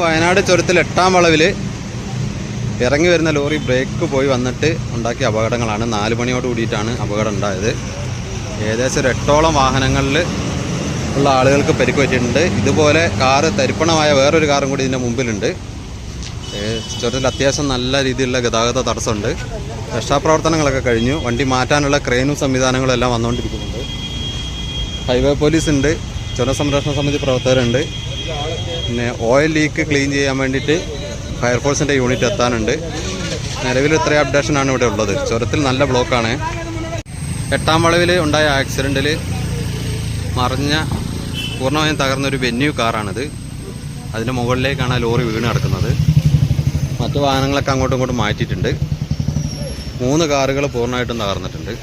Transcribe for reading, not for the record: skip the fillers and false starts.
വയനാട് ചുരത്തിൽ 8ാം വളവിൽ ഇറങ്ങി വരുന്ന ലോറി ബ്രേക്ക് പോയി വന്നിട്ട് ഉണ്ടാക്കിയ അപകടങ്ങളാണ്. 4 മണിയോട് കൂടിയിട്ടാണ് അപകടം ഉണ്ടായത്. ഏകദേശം ഒരു 8ഓളം വാഹനങ്ങളിൽ ഉള്ള ആളുകൾക്ക് പരിക്ക് പറ്റിയിട്ടുണ്ട്. ഇതുപോലെ കാറ് തരിപ്പണമായ വേറൊരു കാറും കൂടി ഇതിൻ്റെ മുമ്പിലുണ്ട്. ചുരത്തിൽ അത്യാവശ്യം നല്ല രീതിയിലുള്ള ഗതാഗത തടസ്സമുണ്ട്. രക്ഷാപ്രവർത്തനങ്ങളൊക്കെ കഴിഞ്ഞു. വണ്ടി മാറ്റാനുള്ള ക്രെയിനും സംവിധാനങ്ങളും എല്ലാം വന്നുകൊണ്ടിരിക്കുന്നുണ്ട്. ഹൈവേ പോലീസ് ഉണ്ട്, ചുരം സംരക്ഷണ സമിതി പ്രവർത്തകരുണ്ട്. പിന്നെ ഓയിൽ ലീക്ക് ക്ലീൻ ചെയ്യാൻ വേണ്ടിയിട്ട് ഫയർഫോഴ്സിൻ്റെ യൂണിറ്റ് എത്താനുണ്ട്. നിലവിൽ ഇത്രയും അപ്ഡേഷനാണ് ഇവിടെ ഉള്ളത്. ചുരത്തിൽ നല്ല ബ്ലോക്കാണ്. 8ാം വളവിൽ ഉണ്ടായ ആക്സിഡൻറ്റിൽ പൂർണ്ണമായും തകർന്നൊരു വെന്യൂ കാറാണിത്. അതിൻ്റെ മുകളിലേക്കാണ് ലോറി വീണ് കിടക്കുന്നത്. മറ്റു വാഹനങ്ങളൊക്കെ അങ്ങോട്ടും ഇങ്ങോട്ടും മാറ്റിയിട്ടുണ്ട്. 3 കാറുകൾ പൂർണ്ണമായിട്ടും തകർന്നിട്ടുണ്ട്.